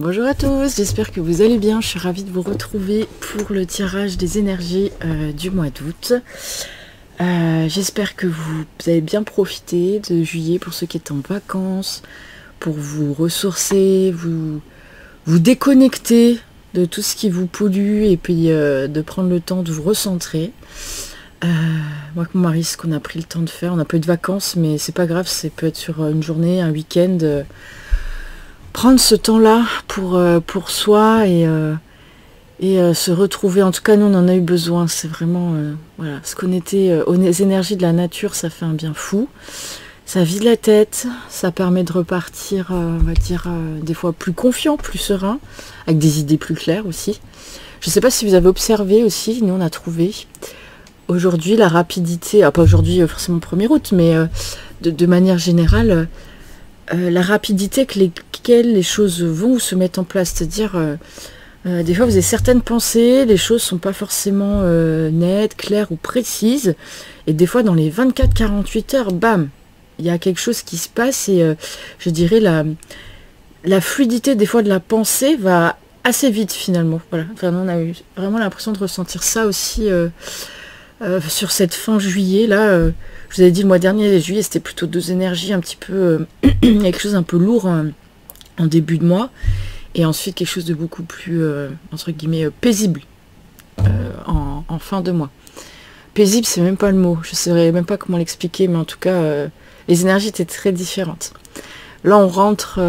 Bonjour à tous, j'espère que vous allez bien. Je suis ravie de vous retrouver pour le tirage des énergies du mois d'août. J'espère que vous avez bien profité de juillet pour ceux qui étaient en vacances, pour vous ressourcer, vous déconnecter de tout ce qui vous pollue et puis de prendre le temps de vous recentrer. Moi avec mon mari, ce qu'on a pris le temps de faire, on n'a pas eu de vacances, mais c'est pas grave, ça peut être sur une journée, un week-end. Prendre ce temps-là pour soi et se retrouver. En tout cas, nous, on en a eu besoin. C'est vraiment, voilà, se connecter aux énergies de la nature, ça fait un bien fou. Ça vide la tête, ça permet de repartir, on va dire, des fois plus confiant, plus serein, avec des idées plus claires aussi. Je ne sais pas si vous avez observé aussi, nous, on a trouvé aujourd'hui la rapidité, pas aujourd'hui forcément 1er août, mais de manière générale, la rapidité avec laquelle les choses vont ou se mettent en place. C'est-à-dire, des fois vous avez certaines pensées, les choses sont pas forcément nettes, claires ou précises, et des fois dans les 24-48 heures, bam, il y a quelque chose qui se passe, et je dirais la fluidité des fois de la pensée va assez vite finalement. Voilà, enfin, on a eu vraiment l'impression de ressentir ça aussi sur cette fin juillet là. Je vous avais dit le mois dernier, juillet, c'était plutôt deux énergies un petit peu, quelque chose un peu lourd en début de mois, et ensuite quelque chose de beaucoup plus, entre guillemets, paisible en fin de mois. Paisible, c'est même pas le mot, je ne saurais même pas comment l'expliquer, mais en tout cas, les énergies étaient très différentes. Là, on rentre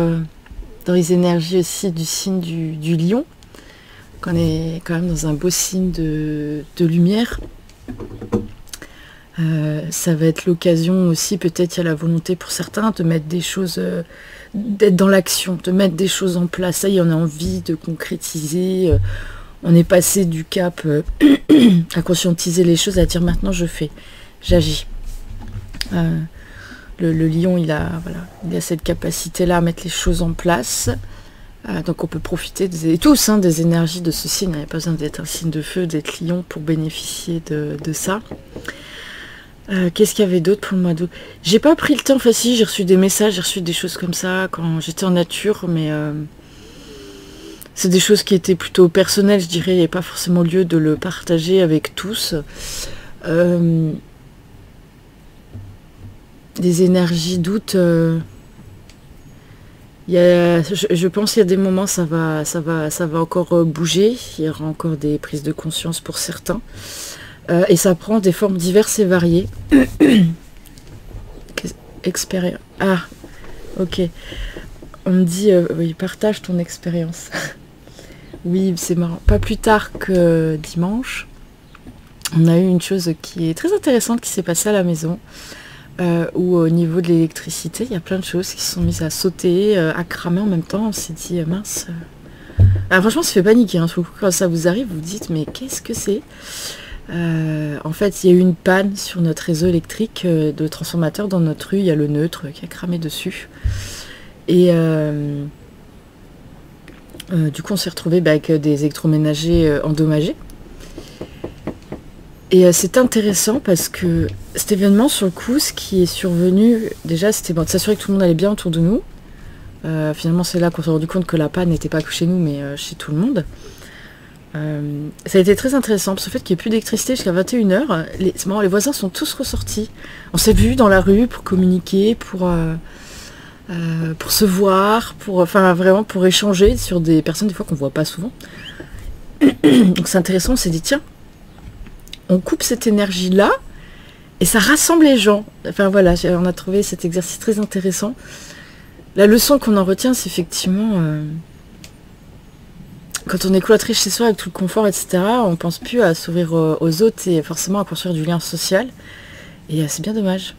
dans les énergies aussi du signe du lion, qu'on est quand même dans un beau signe de lumière. Ça va être l'occasion aussi, peut-être il y a la volonté pour certains de mettre des choses, d'être dans l'action, de mettre des choses en place. Ça y est, on a envie de concrétiser, on est passé du cap à conscientiser les choses, à dire maintenant je fais, j'agis. Le lion, il a cette capacité-là à mettre les choses en place. Donc on peut profiter tous des énergies de ce signe. Il n'y a pas besoin d'être un signe de feu, d'être lion pour bénéficier de ça. Qu'est-ce qu'il y avait d'autre pour le mois d'août? J'ai pas pris le temps, enfin si, j'ai reçu des messages, j'ai reçu des choses comme ça quand j'étais en nature, mais c'est des choses qui étaient plutôt personnelles, je dirais. Il n'y avait pas forcément lieu de le partager avec tous. Des énergies d'août, je pense qu'il y a des moments, ça va encore bouger, il y aura encore des prises de conscience pour certains. Et ça prend des formes diverses et variées. Expérience. Ah, ok. On me dit, oui, partage ton expérience. Oui, c'est marrant. Pas plus tard que dimanche, on a eu une chose qui est très intéressante qui s'est passée à la maison, où au niveau de l'électricité, il y a plein de choses qui se sont mises à sauter, à cramer en même temps. On s'est dit, mince. Alors, franchement, ça fait paniquer. Hein. Quand ça vous arrive, vous vous dites, mais qu'est-ce que c'est? En fait, il y a eu une panne sur notre réseau électrique de transformateur dans notre rue. Il y a le neutre qui a cramé dessus. Et du coup, on s'est retrouvé avec des électroménagers endommagés. Et c'est intéressant parce que cet événement, sur le coup, ce qui est survenu, déjà, c'était de s'assurer que tout le monde allait bien autour de nous. Finalement, c'est là qu'on s'est rendu compte que la panne n'était pas que chez nous, mais chez tout le monde. Ça a été très intéressant, parce que le fait qu'il n'y ait plus d'électricité jusqu'à 21 h, les voisins sont tous ressortis. On s'est vus dans la rue pour communiquer, pour se voir, enfin vraiment pour échanger sur des personnes des fois qu'on ne voit pas souvent. Donc c'est intéressant, on s'est dit tiens, on coupe cette énergie-là et ça rassemble les gens. Enfin voilà, on a trouvé cet exercice très intéressant. La leçon qu'on en retient, c'est effectivement... quand on est cloîtré chez soi avec tout le confort, etc., on pense plus à s'ouvrir aux autres et forcément à construire du lien social. Et c'est bien dommage.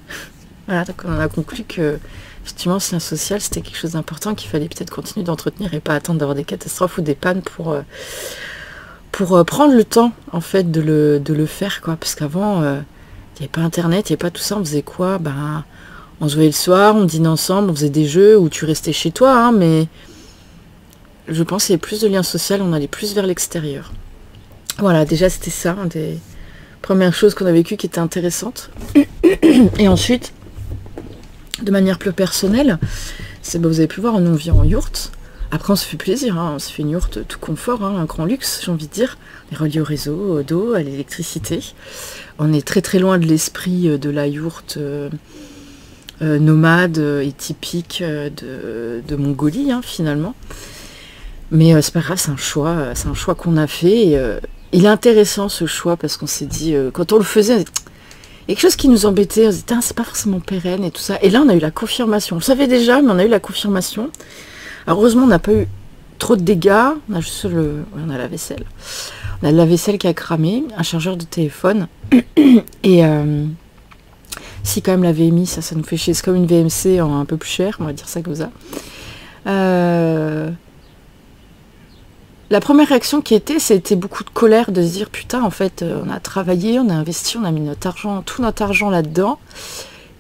Voilà, donc on a conclu que effectivement, ce lien social, c'était quelque chose d'important qu'il fallait peut-être continuer d'entretenir et pas attendre d'avoir des catastrophes ou des pannes pour prendre le temps, en fait, de le faire, quoi. Parce qu'avant, il n'y avait pas Internet, il n'y avait pas tout ça. On faisait quoi? On se voyait le soir, on dînait ensemble, on faisait des jeux où tu restais chez toi, hein, mais... Je pense qu'il y avait plus de liens sociaux, on allait plus vers l'extérieur. Voilà, déjà c'était ça, une des premières choses qu'on a vécues qui était intéressante. Et ensuite, de manière plus personnelle, vous avez pu voir, on vit en yourte. Après, on se fait plaisir, hein, on se fait une yourte tout confort, hein, un grand luxe, j'ai envie de dire. On est relié au réseau, d'eau, à l'électricité. On est très très loin de l'esprit de la yourte nomade et typique de Mongolie, hein, finalement. Mais c'est pas grave, c'est un choix qu'on a fait. Et, il est intéressant ce choix parce qu'on s'est dit, quand on le faisait, il y a quelque chose qui nous embêtait, on se dit, c'est pas forcément pérenne et tout ça. Et là, on a eu la confirmation. On le savait déjà, mais on a eu la confirmation. Alors, heureusement, on n'a pas eu trop de dégâts. On a juste on a la vaisselle. On a la vaisselle qui a cramé, un chargeur de téléphone. Et si quand même la VMI, ça nous fait chier. C'est comme une VMC en un peu plus cher, on va dire ça comme ça. La première réaction qui était, c'était beaucoup de colère, de se dire putain, en fait, on a travaillé, on a investi, on a mis notre argent, tout notre argent là-dedans.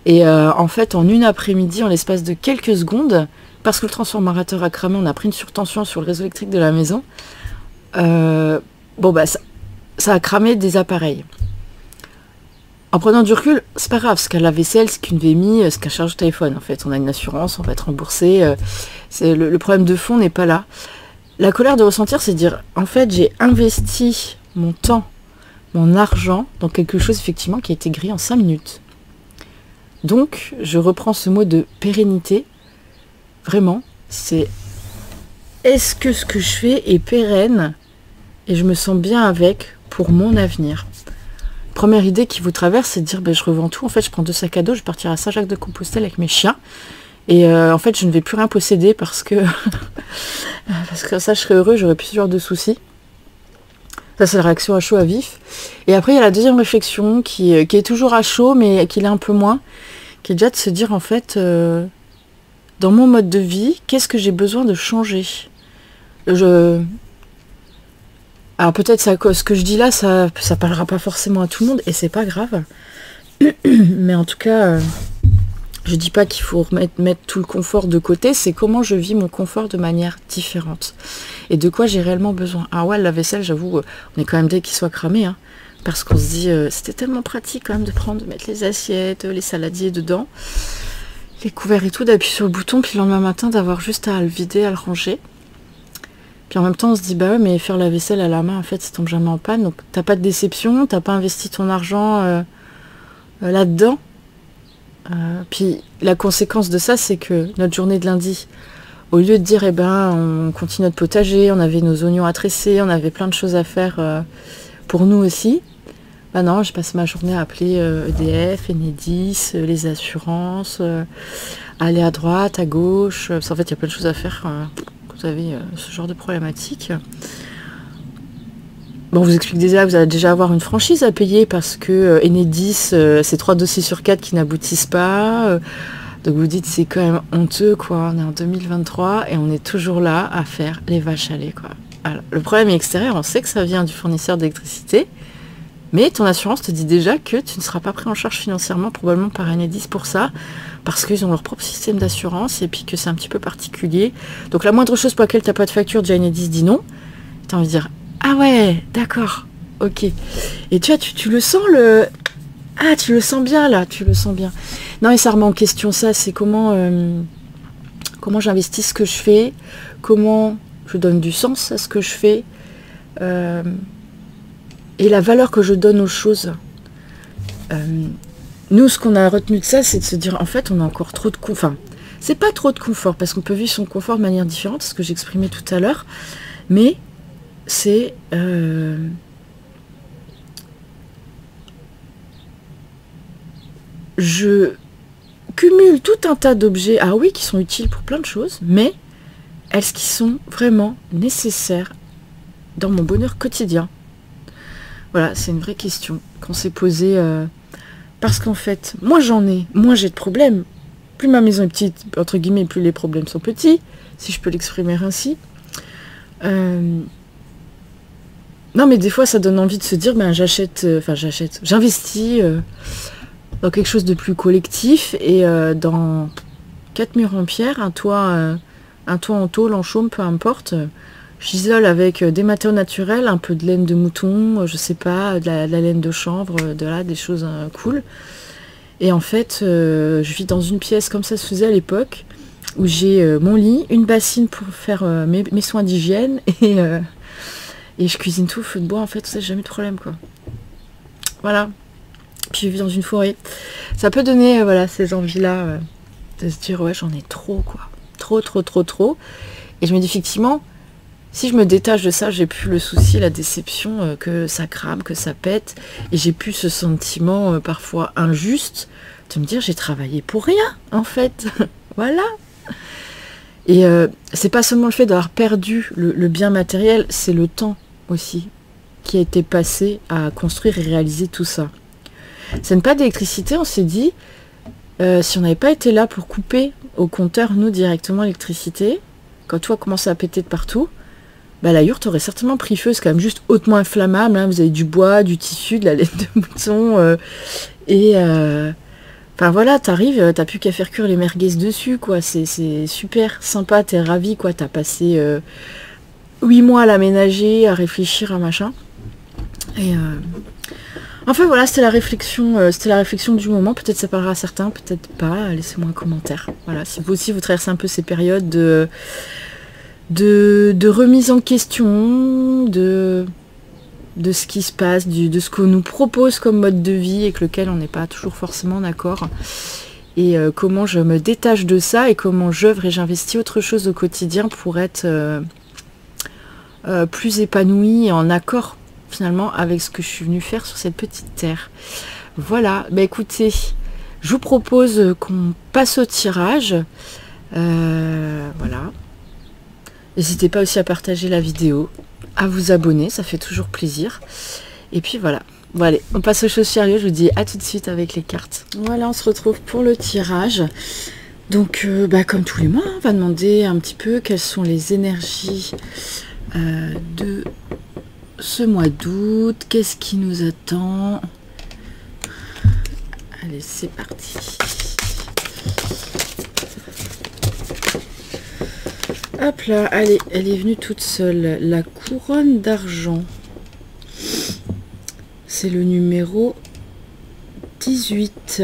Et en fait, en une après-midi, en l'espace de quelques secondes, parce que le transformateur a cramé, on a pris une surtension sur le réseau électrique de la maison. Ça a cramé des appareils. En prenant du recul, c'est pas grave, ce qu'à la vaisselle, c'est qu'une VMI, ce qu'un charge de téléphone. En fait, on a une assurance, on va être remboursé. Le problème de fond n'est pas là. La colère de ressentir, c'est de dire, en fait, j'ai investi mon temps, mon argent dans quelque chose, effectivement, qui a été grillé en 5 minutes. Donc, je reprends ce mot de pérennité. Vraiment, c'est est-ce que ce que je fais est pérenne et je me sens bien avec pour mon avenir. Première idée qui vous traverse, c'est de dire, je revends tout. En fait, je prends 2 sacs à dos, je partirai à Saint-Jacques-de-Compostelle avec mes chiens. Et en fait, je ne vais plus rien posséder parce que parce que ça, je serais heureux, j'aurais plus ce genre de soucis. Ça, c'est la réaction à chaud, à vif. Et après, il y a la deuxième réflexion qui est toujours à chaud, mais qui l'est un peu moins, qui est déjà de se dire, en fait, dans mon mode de vie, qu'est-ce que j'ai besoin de changer? Alors peut-être ce que je dis là, ça parlera pas forcément à tout le monde, et c'est pas grave. Mais en tout cas... je dis pas qu'il faut mettre tout le confort de côté, c'est comment je vis mon confort de manière différente. Et de quoi j'ai réellement besoin. Ah ouais, la vaisselle, j'avoue, on est quand même dès qu'il soit cramé, hein, parce qu'on se dit, c'était tellement pratique quand même de mettre les assiettes, les saladiers dedans, les couverts et tout, d'appuyer sur le bouton, puis le lendemain matin, d'avoir juste à le vider, à le ranger. Puis en même temps, on se dit, bah ouais, mais faire la vaisselle à la main, en fait, ça tombe jamais en panne, donc t'as pas de déception, t'as pas investi ton argent là-dedans. Puis la conséquence de ça, c'est que notre journée de lundi, au lieu de dire on continue notre potager, on avait nos oignons à tresser, on avait plein de choses à faire pour nous aussi, non, je passe ma journée à appeler EDF, Enedis, les assurances, aller à droite, à gauche, parce qu'en fait il y a plein de choses à faire quand vous avez ce genre de problématique. Bon, on vous explique déjà, vous allez déjà avoir une franchise à payer parce que Enedis, c'est 3 dossiers sur 4 qui n'aboutissent pas. Donc vous dites, c'est quand même honteux, quoi. On est en 2023 et on est toujours là à faire les vaches à lait, quoi. Alors, le problème est extérieur, on sait que ça vient du fournisseur d'électricité, mais ton assurance te dit déjà que tu ne seras pas pris en charge financièrement, probablement par Enedis pour ça, parce qu'ils ont leur propre système d'assurance et puis que c'est un petit peu particulier. Donc la moindre chose pour laquelle tu n'as pas de facture, déjà Enedis dit non. Tu as envie de dire... ah ouais, d'accord, ok. Et tu le sens tu le sens bien là, tu le sens bien. Non, et ça remet en question ça, c'est comment j'investis ce que je fais, comment je donne du sens à ce que je fais, et la valeur que je donne aux choses. Nous, ce qu'on a retenu de ça, c'est de se dire, en fait, on a encore trop de confort. Enfin, c'est pas trop de confort, parce qu'on peut vivre son confort de manière différente, ce que j'exprimais tout à l'heure, mais... c'est je cumule tout un tas d'objets, ah oui, qui sont utiles pour plein de choses, mais est-ce qu'ils sont vraiment nécessaires dans mon bonheur quotidien? Voilà, c'est une vraie question qu'on s'est posée, parce qu'en fait, moins j'ai de problèmes. Plus ma maison est petite, entre guillemets, plus les problèmes sont petits, si je peux l'exprimer ainsi. Non, mais des fois, ça donne envie de se dire, j'investis dans quelque chose de plus collectif et dans 4 murs en pierre, un toit en tôle, en chaume, peu importe. J'isole avec des matériaux naturels, un peu de laine de mouton, je sais pas, de la laine de chanvre, des choses cool. Et en fait, je vis dans une pièce comme ça se faisait à l'époque, où j'ai mon lit, une bassine pour faire mes soins d'hygiène et je cuisine tout au feu de bois. En fait, ça, j'ai jamais de problème, quoi. Voilà. Puis je vis dans une forêt. Ça peut donner voilà, ces envies-là de se dire ouais, j'en ai trop, quoi. Trop. Et je me dis effectivement, si je me détache de ça, j'ai plus le souci, la déception que ça crame, que ça pète. Et j'ai plus ce sentiment parfois injuste de me dire j'ai travaillé pour rien, en fait. Voilà. Et c'est pas seulement le fait d'avoir perdu le bien matériel, c'est le temps aussi qui a été passé à construire et réaliser tout ça. Ça n'est pas d'électricité, on s'est dit, si on n'avait pas été là pour couper au compteur, nous, directement l'électricité, quand tout a commencé à péter de partout, bah, la yourte aurait certainement pris feu. C'est quand même juste hautement inflammable, hein. Vous avez du bois, du tissu, de la laine de mouton, enfin voilà, t'arrives, t'as plus qu'à faire cuire les merguez dessus, quoi. C'est super sympa, t'es ravi, quoi. T'as passé 8 mois à l'aménager, à réfléchir à machin. Et enfin voilà, c'était la réflexion du moment. Peut-être ça parlera à certains, peut-être pas. Laissez-moi un commentaire. Voilà, si vous aussi vous traversez un peu ces périodes de remise en question, de ce qui se passe, de ce qu'on nous propose comme mode de vie avec lequel on n'est pas toujours forcément d'accord. Et comment je me détache de ça et comment j'œuvre et j'investis autre chose au quotidien pour être plus épanouie et en accord finalement avec ce que je suis venue faire sur cette petite terre. Voilà, bah écoutez, je vous propose qu'on passe au tirage. Voilà. N'hésitez pas aussi à partager la vidéo, à vous abonner, ça fait toujours plaisir. Et puis voilà. Bon allez, on passe aux choses sérieuses, je vous dis à tout de suite avec les cartes. Voilà, on se retrouve pour le tirage. Donc, comme tous les mois, on va demander un petit peu quelles sont les énergies de ce mois d'août. Qu'est-ce qui nous attend? Allez, c'est parti. Hop là, allez, elle est venue toute seule. La couronne d'argent. C'est le numéro 18.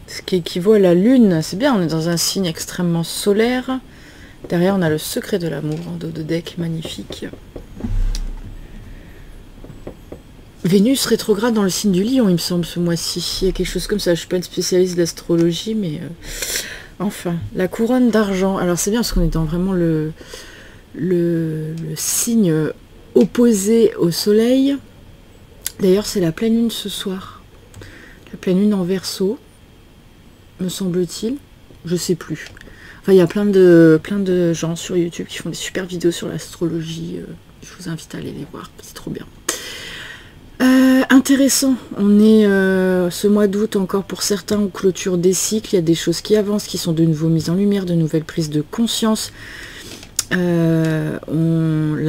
Ce qui équivaut à la lune. C'est bien, on est dans un signe extrêmement solaire. Derrière, on a le secret de l'amour en dos de deck, magnifique. Vénus rétrograde dans le signe du Lion, il me semble, ce mois-ci. Il y a quelque chose comme ça. Je ne suis pas une spécialiste d'astrologie, mais... Enfin, la couronne d'argent. Alors c'est bien parce qu'on est dans vraiment le signe opposé au soleil. D'ailleurs, c'est la pleine lune ce soir. La pleine lune en Verseau, me semble-t-il. Je sais plus. Enfin, il y a plein de gens sur YouTube qui font des super vidéos sur l'astrologie. Je vous invite à aller les voir, c'est trop bien. Intéressant, on est ce mois d'août encore pour certains en clôture des cycles, il y a des choses qui avancent, qui sont de nouveau mises en lumière, de nouvelles prises de conscience. La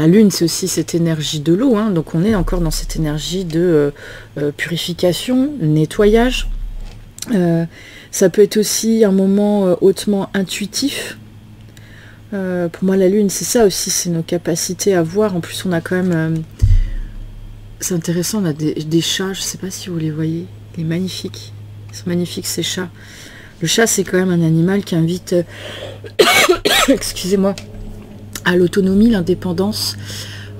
lune, c'est aussi cette énergie de l'eau, hein, donc on est encore dans cette énergie de purification, nettoyage. Ça peut être aussi un moment hautement intuitif. Pour moi, la lune, c'est ça aussi, c'est nos capacités à voir. En plus, on a quand même... c'est intéressant, on a des chats, je ne sais pas si vous les voyez. Il est magnifique. Ils sont magnifiques, ces chats. Le chat, c'est quand même un animal qui invite... excusez-moi, à l'autonomie, l'indépendance.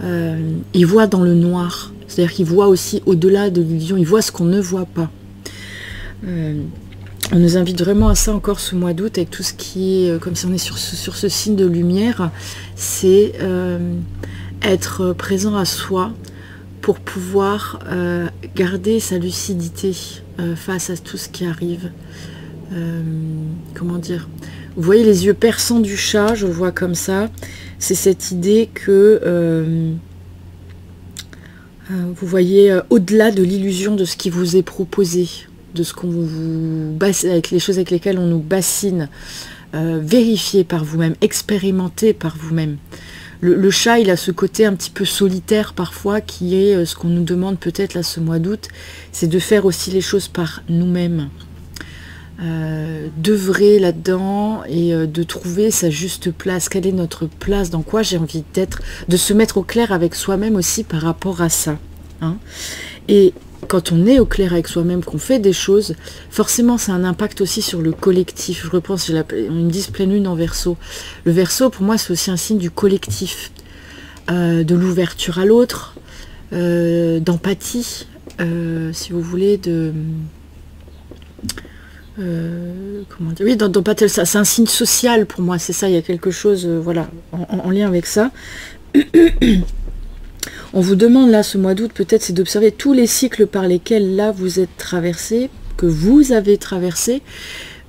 Il voit dans le noir. C'est-à-dire qu'il voit aussi au-delà de l'illusion. Il voit ce qu'on ne voit pas. On nous invite vraiment à ça encore ce mois d'août, avec tout ce qui est... Comme si on est sur ce signe de lumière. C'est être présent à soi pour pouvoir garder sa lucidité face à tout ce qui arrive. Comment dire? Vous voyez les yeux perçants du chat, je vois comme ça. C'est cette idée que vous voyez au-delà de l'illusion de ce qui vous est proposé, de ce qu'on vous bassine, avec les choses avec lesquelles on nous bassine. Vérifiez par vous-même, expérimentez par vous-même. Le chat, il a ce côté un petit peu solitaire parfois, qui est ce qu'on nous demande peut-être là ce mois d'août, c'est de faire aussi les choses par nous-mêmes. D'œuvrer là-dedans et de trouver sa juste place. Quelle est notre place? Dans quoi j'ai envie d'être? De se mettre au clair avec soi-même aussi par rapport à ça. Hein. Et quand on est au clair avec soi-même, qu'on fait des choses, forcément ça a un impact aussi sur le collectif. Je repense, on me dit pleine lune en Verseau. Le Verseau, pour moi, c'est aussi un signe du collectif, de l'ouverture à l'autre, d'empathie, si vous voulez, de... comment dire, oui, d'empathie, c'est un signe social pour moi, c'est ça, il y a quelque chose, voilà, en lien avec ça. On vous demande là ce mois d'août, peut-être, c'est d'observer tous les cycles par lesquels là vous êtes traversés, que vous avez traversé.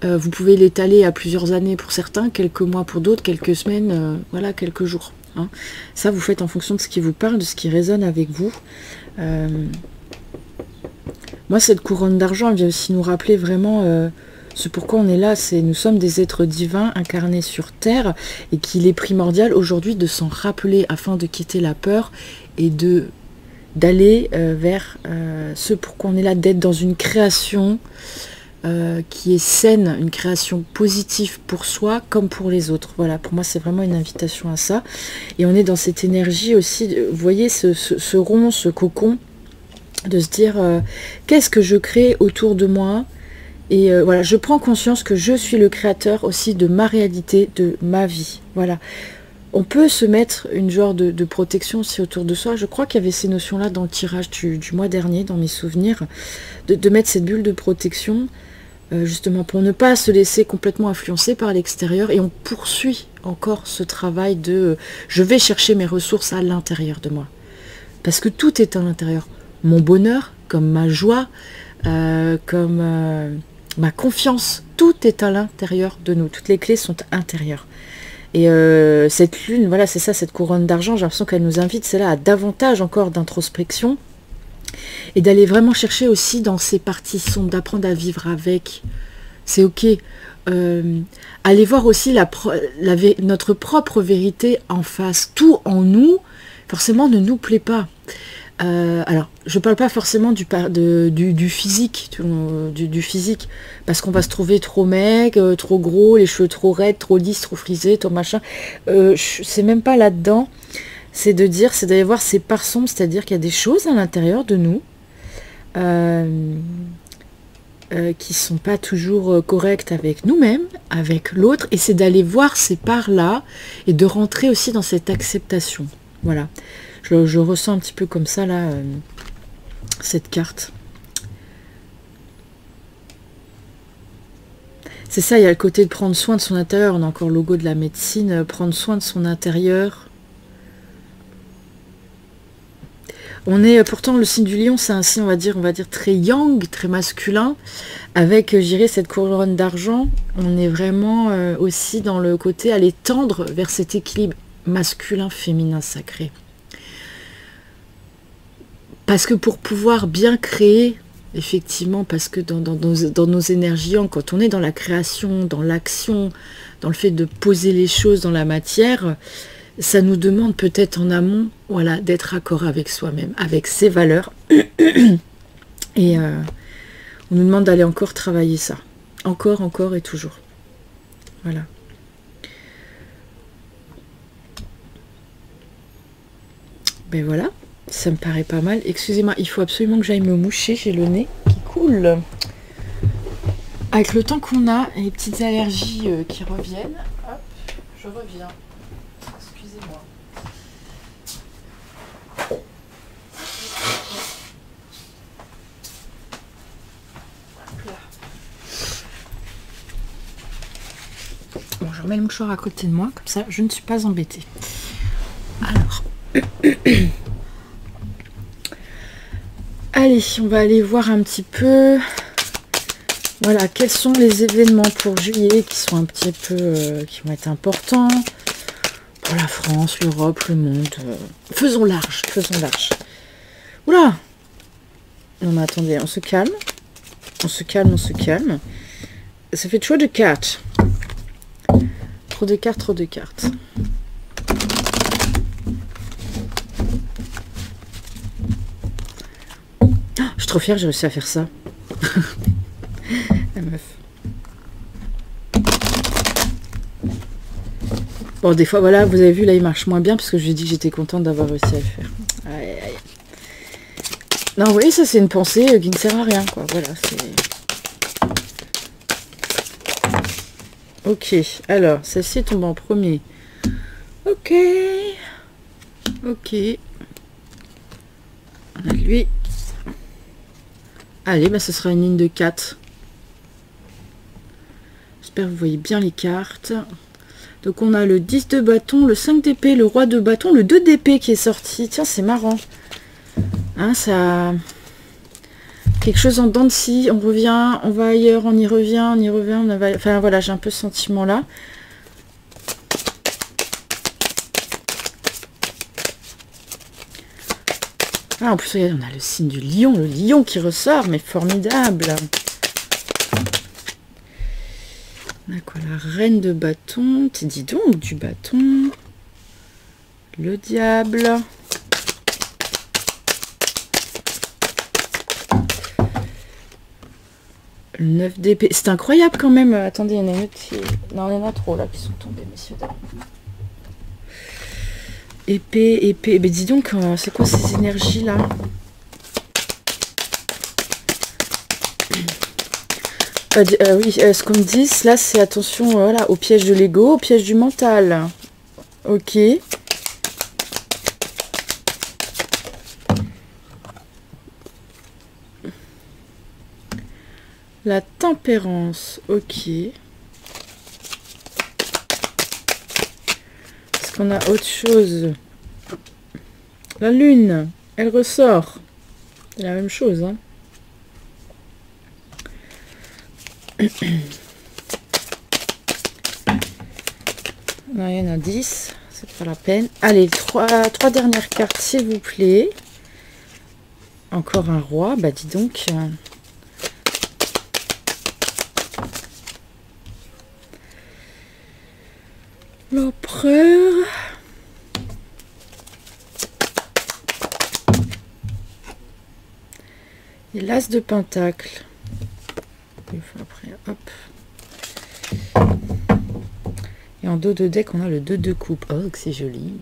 Vous pouvez l'étaler à plusieurs années pour certains, quelques mois pour d'autres, quelques semaines, voilà, quelques jours. Hein. Ça, vous faites en fonction de ce qui vous parle, de ce qui résonne avec vous. Moi, cette couronne d'argent, elle vient aussi nous rappeler vraiment ce pourquoi on est là. Nous sommes des êtres divins incarnés sur Terre et qu'il est primordial aujourd'hui de s'en rappeler afin de quitter la peur et d'aller vers ce pourquoi on est là, d'être dans une création qui est saine, une création positive pour soi comme pour les autres. Voilà, pour moi c'est vraiment une invitation à ça. Et on est dans cette énergie aussi, vous voyez ce rond, ce cocon, de se dire qu'est-ce que je crée autour de moi. Et voilà, je prends conscience que je suis le créateur aussi de ma réalité, de ma vie. Voilà. On peut se mettre une genre de protection aussi autour de soi. Je crois qu'il y avait ces notions-là dans le tirage du mois dernier, dans mes souvenirs, de mettre cette bulle de protection, justement pour ne pas se laisser complètement influencer par l'extérieur. Et on poursuit encore ce travail de je vais chercher mes ressources à l'intérieur de moi. Parce que tout est à l'intérieur. Mon bonheur, comme ma joie, comme ma confiance, tout est à l'intérieur de nous. Toutes les clés sont intérieures. Et cette lune, voilà, c'est ça, cette couronne d'argent, j'ai l'impression qu'elle nous invite, c'est là, à davantage encore d'introspection et d'aller vraiment chercher aussi dans ces parties sombres, d'apprendre à vivre avec. C'est ok. Aller voir aussi notre propre vérité en face. Tout en nous, forcément, ne nous plaît pas. Alors, je parle pas forcément du physique, du physique, parce qu'on va se trouver trop maigre, trop gros, les cheveux trop raides, trop lisses, trop frisés, trop machin. C'est même pas là-dedans. C'est de dire, c'est d'aller voir ces parts sombres, c'est-à-dire qu'il y a des choses à l'intérieur de nous qui sont pas toujours correctes avec nous-mêmes, avec l'autre, et c'est d'aller voir ces parts-là et de rentrer aussi dans cette acceptation. Voilà. Je ressens un petit peu comme ça, là, cette carte. C'est ça, il y a le côté de prendre soin de son intérieur. On a encore le logo de la médecine. Prendre soin de son intérieur. On est, pourtant, le signe du lion, c'est un signe, on va dire très yang, très masculin. Avec, je dirais, cette couronne d'argent. On est vraiment aussi dans le côté aller tendre vers cet équilibre masculin, féminin, sacré. Parce que pour pouvoir bien créer, effectivement, parce que dans nos énergies, quand on est dans la création, dans l'action, dans le fait de poser les choses dans la matière, ça nous demande peut-être en amont, voilà, d'être raccord avec soi-même, avec ses valeurs. Et on nous demande d'aller encore travailler ça. Encore et toujours. Voilà. Ben voilà. Ça me paraît pas mal. Excusez-moi, il faut absolument que j'aille me moucher. J'ai le nez qui coule. Avec le temps qu'on a et les petites allergies qui reviennent, hop, je reviens. Excusez-moi. Bon, je remets le mouchoir à côté de moi, comme ça je ne suis pas embêtée. Alors... Allez, on va aller voir un petit peu, voilà, quels sont les événements pour juillet qui sont un petit peu, qui vont être importants pour la France, l'Europe, le monde. Faisons large, faisons large. Oula! Non mais attendez, on se calme. On se calme, on se calme. Ça fait trop de cartes. Trop de cartes, trop de cartes. Je suis trop fière, j'ai réussi à faire ça. La meuf. Bon, des fois, voilà, vous avez vu, là, il marche moins bien parce que je lui ai dit que j'étais contente d'avoir réussi à le faire. Aïe, aïe. Non, vous voyez, ça c'est une pensée qui ne sert à rien, quoi. Voilà, c'est... Ok, alors, celle-ci tombe en premier. Ok. Ok. On a lui. Allez, bah, ce sera une ligne de 4. J'espère que vous voyez bien les cartes. Donc on a le 10 de bâton, le 5 d'épée, le roi de bâton, le 2 d'épée qui est sorti. Tiens, c'est marrant. Hein, ça... Quelque chose en dents de scie, on revient, on va ailleurs, on y revient, on va... Enfin voilà, j'ai un peu ce sentiment-là. Ah, en plus, regardez, on a le signe du lion, le lion qui ressort, mais formidable. On a quoi, la reine de bâton, dis donc, du bâton. Le diable. Le 9 d'épée. C'est incroyable quand même. Attendez, il y en a une autre qui... Non, il y en a trop là qui sont tombés, messieurs, dames. Épée, épée. Mais dis donc, c'est quoi ces énergies-là? Oui, ce qu'on me dit, là, c'est attention voilà, au piège de l'ego, au piège du mental. Ok. La tempérance, ok. Est-ce qu'on a autre chose? La lune, elle ressort. C'est la même chose, hein. Non, il y en a 10, c'est pas la peine. Allez, trois dernières cartes, s'il vous plaît. Encore un roi, bah dis donc. L'empereur. Et l'as de pentacle. Après, hop. Et en dos de deck, on a le 2 de coupe. Oh, que c'est joli.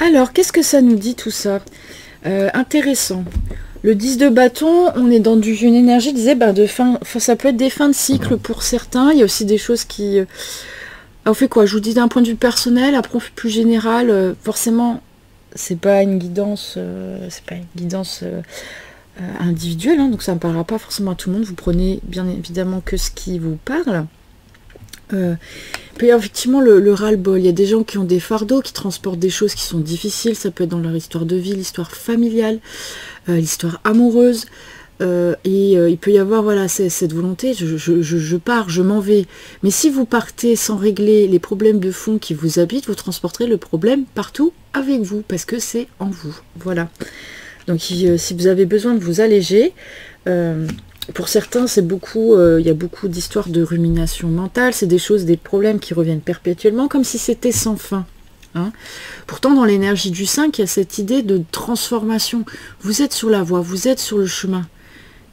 Alors, qu'est-ce que ça nous dit tout ça? Intéressant. Le 10 de bâton, on est dans une énergie, disait, de fin, ça peut être des fins de cycle pour certains. Il y a aussi des choses qui... on fait quoi? Je vous dis d'un point de vue personnel, après plus général, forcément, c'est pas une guidance, individuelle, hein, donc ça ne parlera pas forcément à tout le monde. Vous prenez bien évidemment que ce qui vous parle. Il peut y avoir effectivement le ras-le-bol. Il y a des gens qui ont des fardeaux, qui transportent des choses qui sont difficiles. Ça peut être dans leur histoire de vie, l'histoire familiale, l'histoire amoureuse. Il peut y avoir voilà, cette volonté, je pars, je m'en vais. Mais si vous partez sans régler les problèmes de fond qui vous habitent, vous transporterez le problème partout avec vous, parce que c'est en vous. Voilà. Donc si vous avez besoin de vous alléger, pour certains, c'est beaucoup, il y a beaucoup d'histoires de rumination mentale, c'est des choses, des problèmes qui reviennent perpétuellement, comme si c'était sans fin. Hein. Pourtant, dans l'énergie du 5, il y a cette idée de transformation. Vous êtes sur la voie, vous êtes sur le chemin.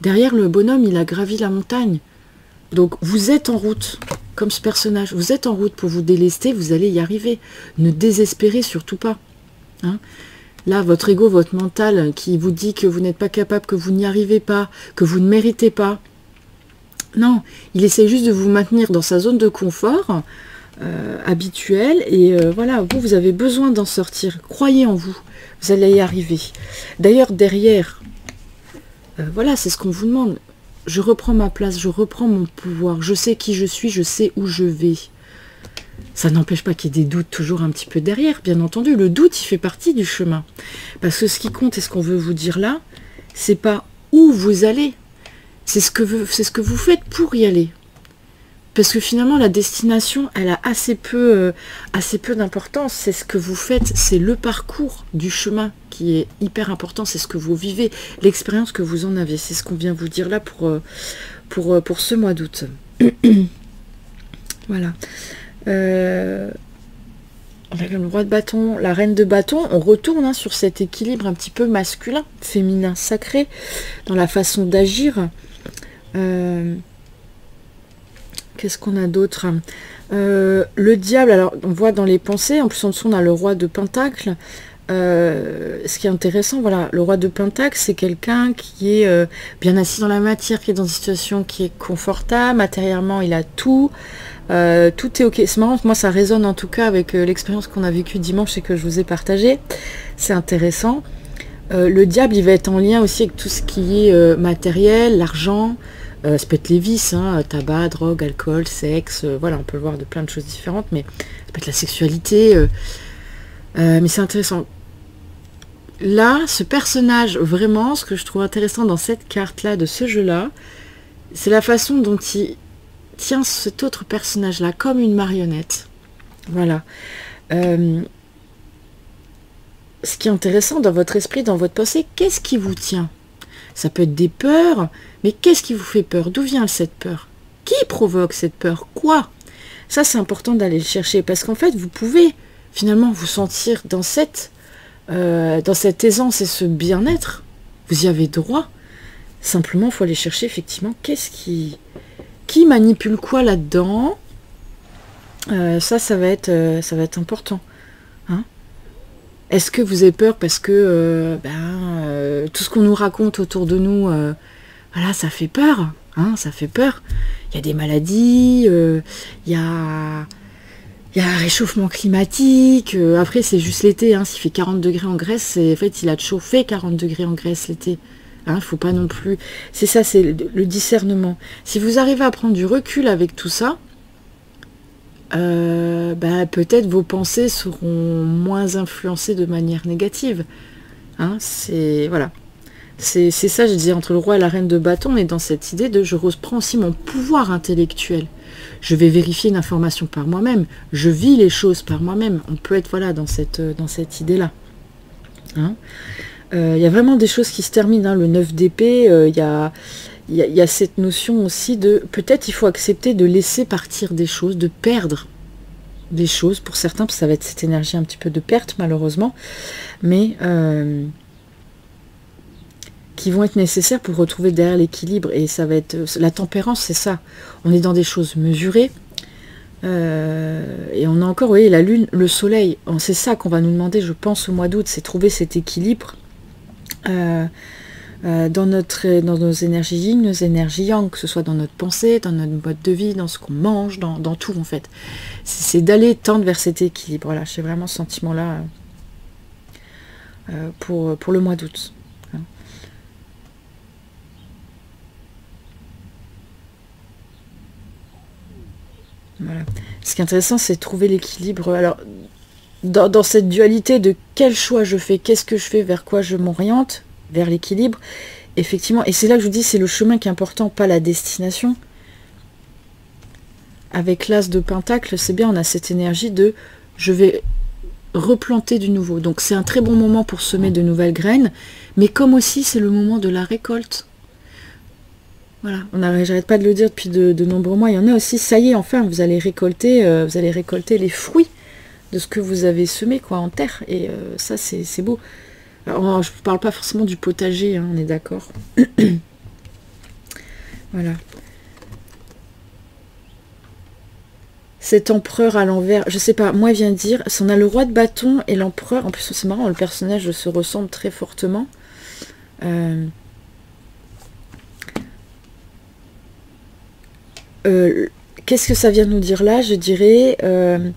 Derrière, le bonhomme, il a gravi la montagne. Donc, vous êtes en route, comme ce personnage. Vous êtes en route pour vous délester, vous allez y arriver. Ne désespérez surtout pas. Hein. Là, votre ego, votre mental, qui vous dit que vous n'êtes pas capable, que vous n'y arrivez pas, que vous ne méritez pas. Non, il essaie juste de vous maintenir dans sa zone de confort habituelle. Et voilà, vous avez besoin d'en sortir. Croyez en vous, vous allez y arriver. D'ailleurs, derrière... voilà, c'est ce qu'on vous demande. Je reprends ma place, je reprends mon pouvoir. Je sais qui je suis, je sais où je vais. Ça n'empêche pas qu'il y ait des doutes toujours un petit peu derrière, bien entendu. Le doute, il fait partie du chemin. Parce que ce qui compte et ce qu'on veut vous dire là, c'est pas où vous allez. C'est ce que vous faites pour y aller. Parce que finalement, la destination, elle a assez peu d'importance. C'est ce que vous faites, c'est le parcours du chemin qui est hyper important. C'est ce que vous vivez, l'expérience que vous en avez. C'est ce qu'on vient vous dire là pour ce mois d'août. Voilà. On a le roi de bâton, la reine de bâton. On retourne sur cet équilibre un petit peu masculin, féminin, sacré, dans la façon d'agir. Qu'est-ce qu'on a d'autre? Le diable, alors on voit dans les pensées, en plus en dessous on a le roi de pentacle. ce qui est intéressant, voilà, le roi de Pentacle, c'est quelqu'un qui est bien assis dans la matière, qui est dans une situation qui est confortable, matériellement, il a tout. Tout est ok. C'est marrant, moi ça résonne en tout cas avec l'expérience qu'on a vécue dimanche et que je vous ai partagée. C'est intéressant. Le diable, il va être en lien aussi avec tout ce qui est matériel, l'argent. Ça peut être les vices, hein, tabac, drogue, alcool, sexe. Voilà, on peut le voir de plein de choses différentes, mais ça peut être la sexualité. Mais c'est intéressant. Là, ce personnage, vraiment, ce que je trouve intéressant dans cette carte-là, de ce jeu-là, c'est la façon dont il tient cet autre personnage-là comme une marionnette. Voilà. Ce qui est intéressant dans votre esprit, dans votre pensée, qu'est-ce qui vous tient? Ça peut être des peurs, mais qu'est-ce qui vous fait peur? D'où vient cette peur? Qui provoque cette peur? Quoi? Ça, c'est important d'aller le chercher, parce qu'en fait, vous pouvez finalement vous sentir dans cette aisance et ce bien-être. Vous y avez droit. Simplement, il faut aller chercher effectivement qu'est-ce qui manipule quoi là-dedans. Ça va être important. Hein. Est-ce que vous avez peur parce que tout ce qu'on nous raconte autour de nous, voilà, ça fait peur. Hein, ça fait peur. Il y a des maladies, il y a un réchauffement climatique. Après, c'est juste l'été. Hein, s'il fait 40 degrés en Grèce, en fait, il a chauffé 40 degrés en Grèce l'été. Hein, faut pas non plus... C'est ça, c'est le discernement. Si vous arrivez à prendre du recul avec tout ça, peut-être vos pensées seront moins influencées de manière négative. Hein, voilà. C'est ça, je disais, entre le roi et la reine de bâton, on est dans cette idée de je reprends aussi mon pouvoir intellectuel. Je vais vérifier une information par moi-même. Je vis les choses par moi-même. On peut être voilà, dans cette idée-là. Hein. Y a vraiment des choses qui se terminent. Hein. Le 9 d'épée, il y a cette notion aussi de... Peut-être il faut accepter de laisser partir des choses, de perdre des choses. Pour certains, ça va être cette énergie un petit peu de perte, malheureusement. Mais... qui vont être nécessaires pour retrouver derrière l'équilibre. Et ça va être... La tempérance, c'est ça. On est dans des choses mesurées. Et on a encore, vous voyez, la lune, le soleil. C'est ça qu'on va nous demander, je pense, au mois d'août. C'est trouver cet équilibre dans nos énergies yin, nos énergies yang, que ce soit dans notre pensée, dans notre mode de vie, dans ce qu'on mange, dans tout, en fait. C'est d'aller tendre vers cet équilibre. Voilà, j'ai vraiment ce sentiment-là pour le mois d'août. Voilà. Ce qui est intéressant, c'est de trouver l'équilibre. Alors, dans cette dualité de quel choix je fais, qu'est-ce que je fais, vers quoi je m'oriente, vers l'équilibre, effectivement. Et c'est là que je vous dis, c'est le chemin qui est important, pas la destination. Avec l'as de Pentacle, c'est bien, on a cette énergie de je vais replanter du nouveau. Donc c'est un très bon moment pour semer de nouvelles graines, mais comme aussi c'est le moment de la récolte. Voilà, j'arrête pas de le dire depuis de nombreux mois. Il y en a aussi, ça y est, enfin, vous allez récolter les fruits de ce que vous avez semé, quoi, en terre. Et ça, c'est beau. Alors, je ne parle pas forcément du potager, hein, on est d'accord. Voilà. Cet empereur à l'envers, je sais pas, moi, il vient de dire, on a le roi de bâton et l'empereur. En plus, c'est marrant, le personnage se ressemble très fortement. Qu'est-ce que ça vient nous dire là? Je dirais de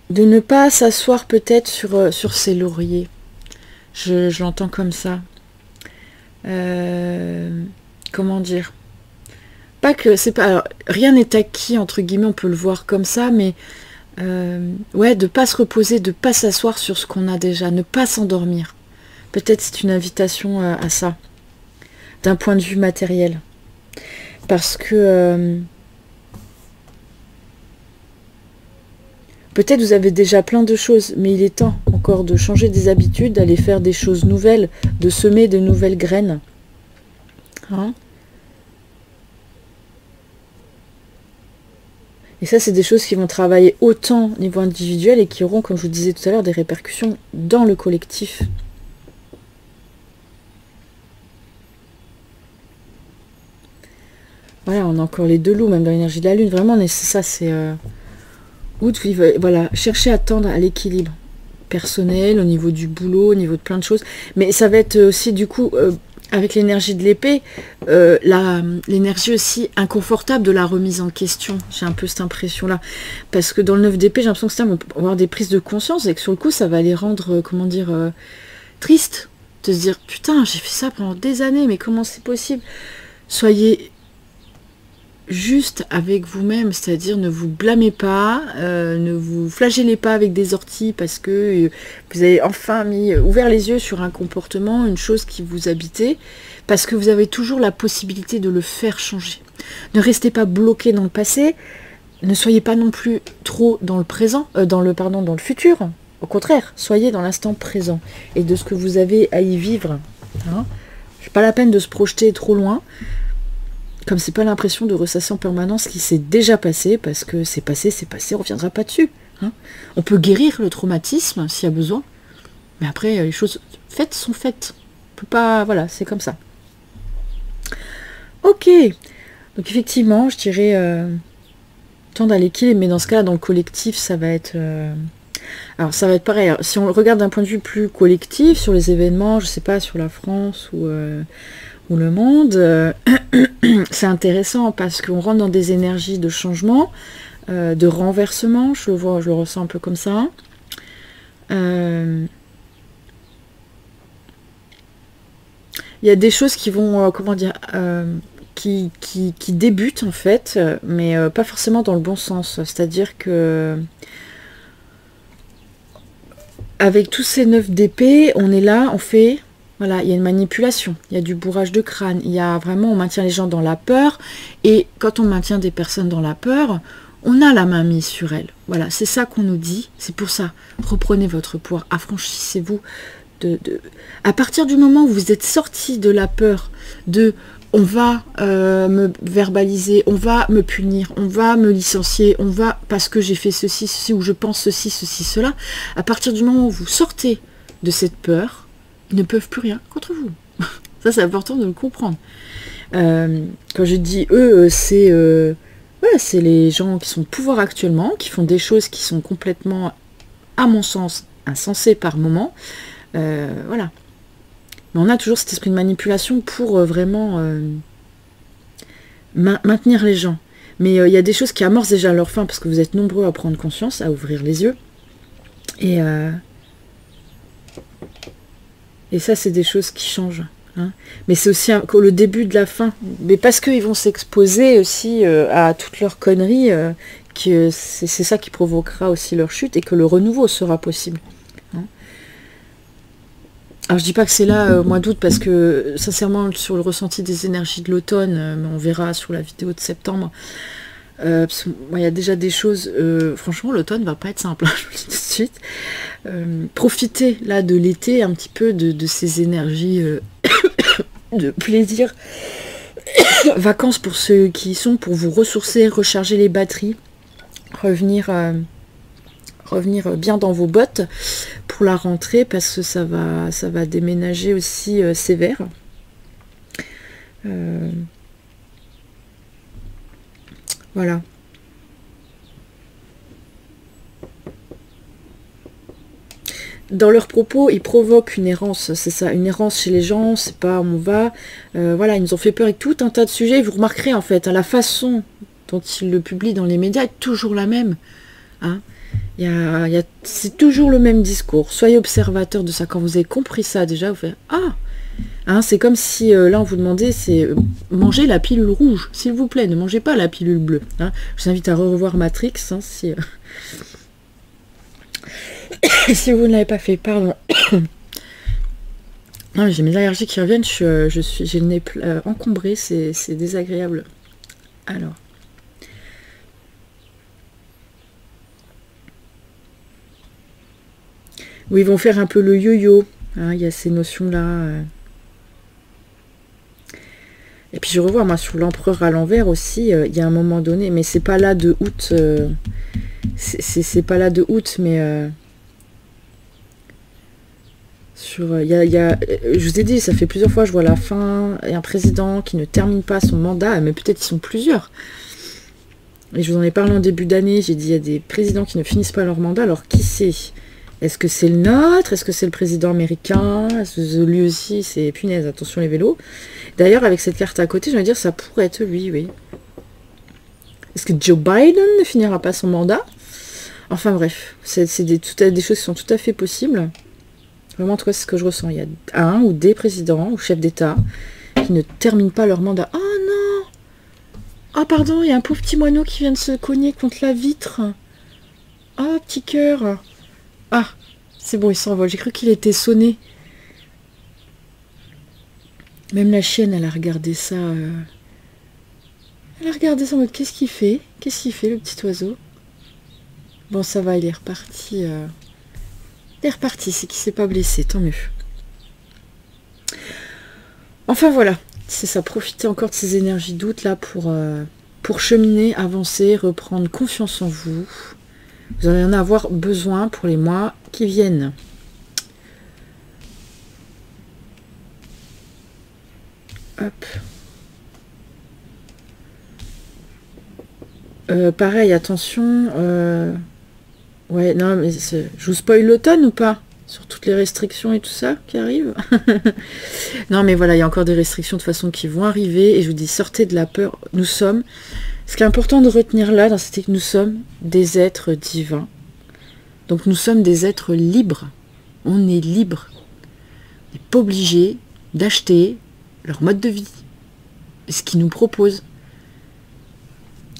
ne pas s'asseoir peut-être sur ses lauriers. Je l'entends comme ça. Comment dire? Pas que c'est pas. Alors, rien n'est acquis, entre guillemets, on peut le voir comme ça, mais ouais, de pas se reposer, de pas s'asseoir sur ce qu'on a déjà, ne pas s'endormir. Peut-être c'est une invitation à ça, d'un point de vue matériel. Parce que peut-être vous avez déjà plein de choses, mais il est temps encore de changer des habitudes, d'aller faire des choses nouvelles, de semer de nouvelles graines. Hein? Et ça, c'est des choses qui vont travailler autant au niveau individuel et qui auront, comme je vous disais tout à l'heure, des répercussions dans le collectif. Voilà, on a encore les deux loups, même dans l'énergie de la lune. Vraiment, c'est ça, c'est... août, voilà, chercher à tendre à l'équilibre. personnel, au niveau du boulot, au niveau de plein de choses. Mais ça va être aussi du coup, avec l'énergie de l'épée, l'énergie aussi inconfortable de la remise en question. J'ai un peu cette impression-là. Parce que dans le 9 d'épée, j'ai l'impression que ça va avoir des prises de conscience et que sur le coup, ça va les rendre, comment dire, tristes. De se dire, putain, j'ai fait ça pendant des années, mais comment c'est possible? Soyez juste avec vous-même, c'est-à-dire ne vous blâmez pas, ne vous flagellez pas avec des orties parce que vous avez enfin ouvert les yeux sur un comportement, une chose qui vous habitait, parce que vous avez toujours la possibilité de le faire changer. Ne restez pas bloqué dans le passé, ne soyez pas non plus trop dans le présent, dans le futur. Au contraire, soyez dans l'instant présent et de ce que vous avez à y vivre. Hein. C'est pas la peine de se projeter trop loin. Comme c'est pas l'impression de ressasser en permanence ce qui s'est déjà passé, parce que c'est passé, on reviendra pas dessus. Hein. On peut guérir le traumatisme s'il y a besoin, mais après les choses faites sont faites. On peut pas, voilà, c'est comme ça. Ok, donc effectivement, je dirais temps dans l'équilibre, mais dans ce cas, dans le collectif, ça va être. Alors ça va être pareil. Alors, si on regarde d'un point de vue plus collectif sur les événements, je sais pas, sur la France ou le monde, c'est intéressant parce qu'on rentre dans des énergies de changement, de renversement, je le ressens un peu comme ça. Il y a des choses qui vont, comment dire, qui débutent en fait, mais pas forcément dans le bon sens. C'est-à-dire que avec tous ces 9 d'épée, on est là, on fait... Voilà, il y a une manipulation, il y a du bourrage de crâne, il y a vraiment, on maintient les gens dans la peur, et quand on maintient des personnes dans la peur, on a la main mise sur elles. Voilà, c'est ça qu'on nous dit, c'est pour ça, reprenez votre pouvoir, affranchissez-vous à partir du moment où vous êtes sorti de la peur, on va me verbaliser, on va me punir, on va me licencier, on va, parce que j'ai fait ceci, ou je pense ceci, cela, à partir du moment où vous sortez de cette peur, ils ne peuvent plus rien contre vous. Ça, c'est important de le comprendre. Quand je dis eux, c'est les gens qui sont au pouvoir actuellement, qui font des choses qui sont complètement, à mon sens, insensées par moment. Voilà. Mais on a toujours cet esprit de manipulation pour vraiment maintenir les gens. Mais il y a des choses qui amorcent déjà leur fin, parce que vous êtes nombreux à prendre conscience, à ouvrir les yeux. Et ça, c'est des choses qui changent. Hein. Mais c'est aussi le début de la fin. Mais parce qu'ils vont s'exposer aussi à toutes leurs conneries, que c'est ça qui provoquera aussi leur chute et que le renouveau sera possible. Hein. Alors, je dis pas que c'est là au mois d'août, parce que, sincèrement, sur le ressenti des énergies de l'automne, on verra sur la vidéo de septembre, parce que, il y a déjà des choses, franchement l'automne va pas être simple, je vous le dis tout de suite. Profitez là de l'été un petit peu de ces énergies de plaisir, vacances pour ceux qui y sont, pour vous ressourcer, recharger les batteries, revenir bien dans vos bottes pour la rentrée, parce que ça va déménager aussi sévère. Voilà. Dans leurs propos, ils provoquent une errance, c'est ça, une errance chez les gens, c'est pas où on va. Voilà, ils nous ont fait peur avec tout un tas de sujets. Vous remarquerez en fait, la façon dont ils le publient dans les médias est toujours la même. Hein. C'est toujours le même discours. Soyez observateur de ça. Quand vous avez compris ça déjà, vous faites ah. Hein, c'est comme si là on vous demandait, c'est manger la pilule rouge, s'il vous plaît, ne mangez pas la pilule bleue. Hein. Je vous invite à revoir Matrix si si vous ne l'avez pas fait, pardon. Non, j'ai mes allergies qui reviennent, j'ai le nez encombré, c'est désagréable. Alors. Oui, ils vont faire un peu le yo-yo. Hein, il y a ces notions-là. Et puis je revois, moi, sur l'empereur à l'envers aussi, il y a un moment donné, mais c'est pas là de août. C'est pas là de août, mais... je vous ai dit, ça fait plusieurs fois, je vois la fin, et un président qui ne termine pas son mandat, mais peut-être ils sont plusieurs. Et je vous en ai parlé en début d'année, j'ai dit, il y a des présidents qui ne finissent pas leur mandat, alors qui sait? Est-ce que c'est le nôtre? Est-ce que c'est le président américain? Est-ce que lui aussi, c'est punaise, attention les vélos. D'ailleurs, avec cette carte à côté, je vais dire, ça pourrait être lui, oui. Est-ce que Joe Biden ne finira pas son mandat? Enfin bref, c'est des choses qui sont tout à fait possibles. Vraiment, en tout cas, c'est ce que je ressens. Il y a un ou des présidents ou chefs d'État qui ne terminent pas leur mandat. Oh non! Oh pardon, il y a un pauvre petit moineau qui vient de se cogner contre la vitre. Oh, petit cœur. Ah, c'est bon, il s'envole. J'ai cru qu'il était sonné. Même la chienne, elle a regardé ça. Elle a regardé ça en mode, qu'est-ce qu'il fait? Qu'est-ce qu'il fait, le petit oiseau? Bon, ça va, il est reparti. Il est reparti, c'est qu'il s'est pas blessé, tant mieux. Enfin, voilà. C'est ça, profitez encore de ces énergies d'août, là, pour cheminer, avancer, reprendre confiance en vous. Vous allez en avoir besoin pour les mois qui viennent. Hop. Pareil, attention. Ouais, non, mais je vous spoil l'automne ou pas? Sur toutes les restrictions et tout ça qui arrivent. Non, mais voilà, il y a encore des restrictions de façon qui vont arriver. Et je vous dis, sortez de la peur. Nous sommes... Ce qui est important de retenir là, c'est que nous sommes des êtres divins. Donc nous sommes des êtres libres. On est libre. On n'est pas obligé d'acheter leur mode de vie. Ce qu'ils nous proposent.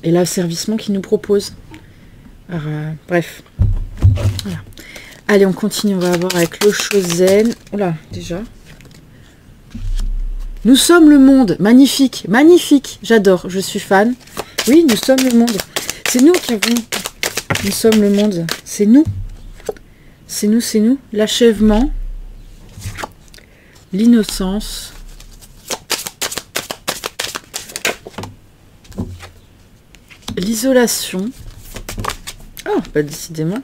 Et l'asservissement qu'ils nous proposent. Alors, bref. Voilà. Allez, on continue. On va voir avec l'eau zen. Oula, déjà. Nous sommes le monde. Magnifique. Magnifique. J'adore. Je suis fan. Oui, nous sommes le monde. C'est nous qui avons... Nous sommes le monde. C'est nous. C'est nous, c'est nous. L'achèvement. L'innocence. L'isolation. Oh, bah décidément.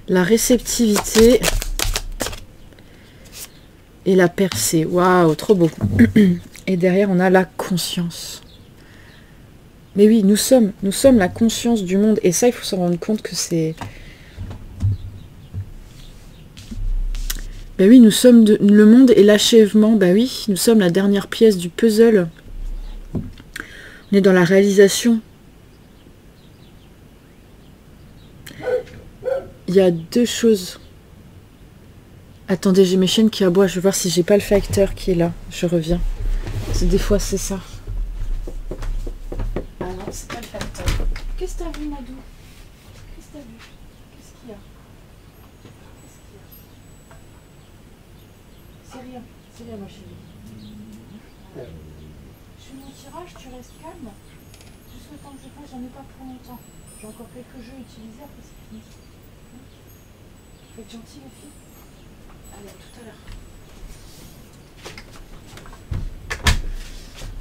La réceptivité. Et la percée. Waouh, trop beau. Et derrière, on a la conscience. Mais oui, nous sommes la conscience du monde. Et ça, il faut s'en rendre compte que c'est... Ben oui, nous sommes le monde et l'achèvement. Ben oui, nous sommes la dernière pièce du puzzle. On est dans la réalisation. Il y a deux choses. Attendez, j'ai mes chiennes qui aboient. Je vais voir si j'ai pas le facteur qui est là. Je reviens. Des fois, c'est ça. Ah non, c'est pas le facteur. Qu'est-ce que t'as vu, Madou? Qu'est-ce que t'as vu? Qu'est-ce qu'il y a? Qu'est-ce qu'il y a? C'est rien, ma chérie. Je fais mon tirage, tu restes calme. Juste le temps que je fasse, j'en ai pas pour longtemps. J'ai encore quelques jeux utilisés, après c'est fini. Faut être gentil, les filles. Allez, à tout à l'heure.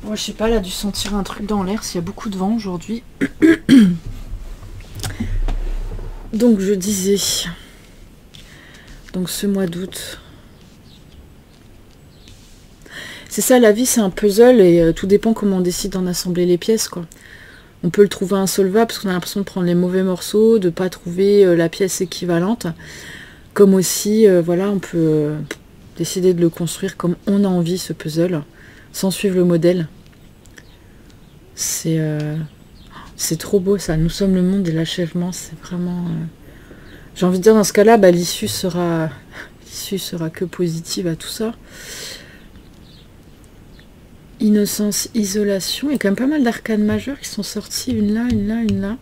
Moi, je sais pas, elle a dû sentir un truc dans l'air s'il y a beaucoup de vent aujourd'hui. Donc, je disais... Donc, ce mois d'août... C'est ça, la vie, c'est un puzzle et tout dépend comment on décide d'en assembler les pièces, quoi. On peut le trouver insolvable parce qu'on a l'impression de prendre les mauvais morceaux, de ne pas trouver la pièce équivalente. Comme aussi, voilà, on peut décider de le construire comme on a envie, ce puzzle, sans suivre le modèle. C'est trop beau, ça. Nous sommes le monde et l'achèvement, c'est vraiment... J'ai envie de dire, dans ce cas-là, bah, l'issue sera que positive à tout ça. Innocence, isolation. Il y a quand même pas mal d'arcanes majeures qui sont sorties. Une là, une là, une là.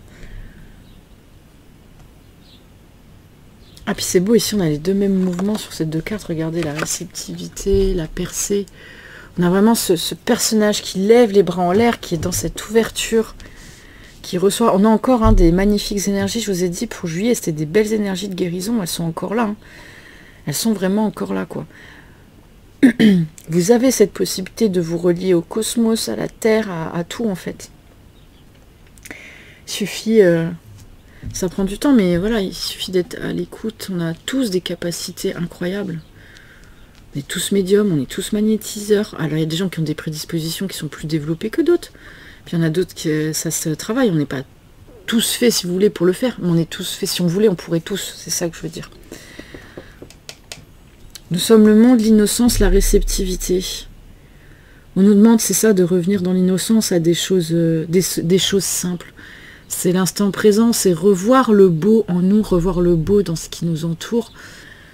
Ah, puis c'est beau, ici on a les deux mêmes mouvements sur ces deux cartes. Regardez la réceptivité, la percée. On a vraiment ce personnage qui lève les bras en l'air, qui est dans cette ouverture, qui reçoit... On a encore des magnifiques énergies, je vous ai dit, pour juillet, c'était des belles énergies de guérison. Elles sont encore là. Hein. Elles sont vraiment encore là, quoi. Vous avez cette possibilité de vous relier au cosmos, à la Terre, à tout en fait. Il suffit, ça prend du temps, mais voilà, il suffit d'être à l'écoute. On a tous des capacités incroyables. On est tous médiums, on est tous magnétiseurs. Alors il y a des gens qui ont des prédispositions qui sont plus développées que d'autres. Puis il y en a d'autres qui ça se travaille. On n'est pas tous faits, si vous voulez, pour le faire. Mais on est tous faits, si on voulait, on pourrait tous. C'est ça que je veux dire. Nous sommes le monde, l'innocence, la réceptivité. On nous demande, c'est ça, de revenir dans l'innocence à des choses simples. C'est l'instant présent, c'est revoir le beau en nous, revoir le beau dans ce qui nous entoure,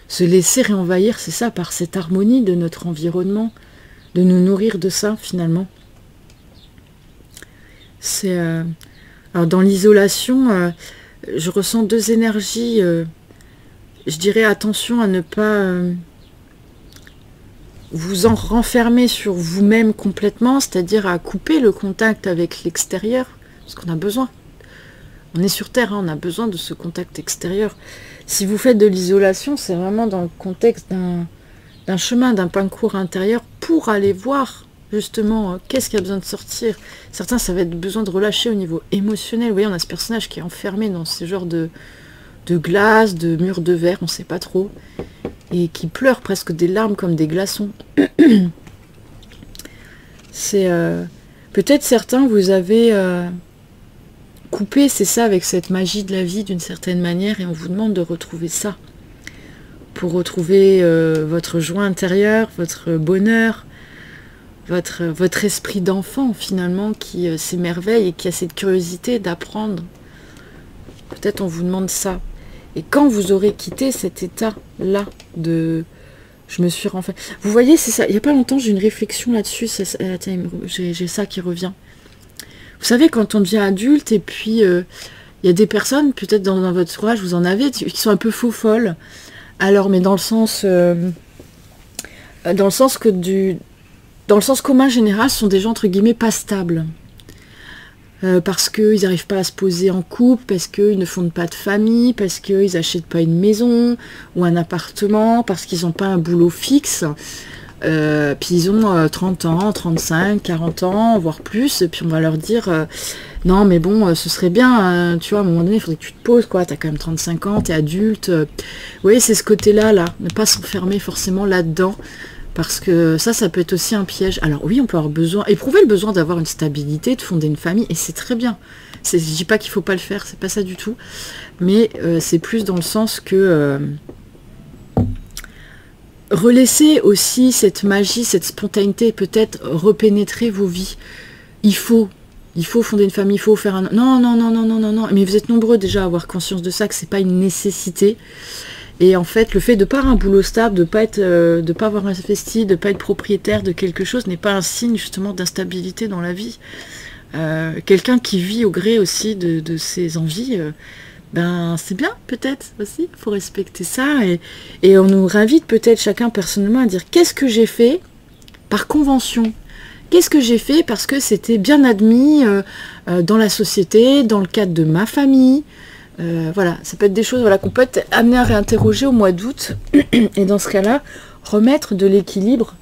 se laisser réenvahir, c'est ça, par cette harmonie de notre environnement, de nous nourrir de ça, finalement. C'est... alors, dans l'isolation, je ressens deux énergies. Je dirais attention à ne pas vous en renfermer sur vous-même complètement, c'est-à-dire à couper le contact avec l'extérieur, parce qu'on a besoin. On est sur Terre, hein, on a besoin de ce contact extérieur. Si vous faites de l'isolation, c'est vraiment dans le contexte d'un chemin, d'un parcours intérieur pour aller voir justement qu'est-ce qui a besoin de sortir. Certains, ça va être besoin de relâcher au niveau émotionnel. Vous voyez, on a ce personnage qui est enfermé dans ce genre de glace, de murs de verre, on ne sait pas trop, et qui pleure presque des larmes comme des glaçons. C'est peut-être certains, vous avez coupé, c'est ça, avec cette magie de la vie d'une certaine manière, et on vous demande de retrouver ça, pour retrouver votre joie intérieure, votre bonheur, votre esprit d'enfant finalement, qui s'émerveille et qui a cette curiosité d'apprendre. Peut-être on vous demande ça. Et quand vous aurez quitté cet état-là de... Je me suis renfermée. Vous voyez, c'est ça. Il n'y a pas longtemps, j'ai une réflexion là-dessus. J'ai ça qui revient. Vous savez, quand on devient adulte, et puis il y a des personnes, peut-être dans votre entourage, vous en avez, qui sont un peu faux-folles. Alors, mais dans le sens commun général, ce sont des gens, entre guillemets, pas stables. Parce qu'ils n'arrivent pas à se poser en couple, parce qu'ils ne fondent pas de famille, parce qu'ils n'achètent pas une maison ou un appartement, parce qu'ils n'ont pas un boulot fixe. Puis ils ont 30 ans, 35, 40 ans, voire plus, et puis on va leur dire non mais bon, ce serait bien, tu vois, à un moment donné, il faudrait que tu te poses, quoi, t'as quand même 35 ans, t'es adulte. Vous voyez, c'est ce côté-là, ne pas s'enfermer forcément là-dedans. Parce que ça peut être aussi un piège. Alors oui, on peut avoir besoin, éprouver le besoin d'avoir une stabilité, de fonder une famille, et c'est très bien. Je dis pas qu'il faut pas le faire, c'est pas ça du tout. Mais c'est plus dans le sens que relaisser aussi cette magie, cette spontanéité, peut-être repénétrer vos vies. Il faut fonder une famille, il faut faire un... Non. Mais vous êtes nombreux déjà à avoir conscience de ça, que c'est pas une nécessité. Et en fait, le fait de ne pas avoir un boulot stable, de ne pas avoir investi, de ne pas être propriétaire de quelque chose n'est pas un signe justement d'instabilité dans la vie. Quelqu'un qui vit au gré aussi de ses envies, ben c'est bien peut-être aussi, il faut respecter ça. Et on nous invite peut-être chacun personnellement à dire qu'est-ce que j'ai fait par convention ? Qu'est-ce que j'ai fait parce que c'était bien admis dans la société, dans le cadre de ma famille ? Voilà, ça peut être des choses qu'on peut être amené à réinterroger au mois d'août, et dans ce cas-là, remettre de l'équilibre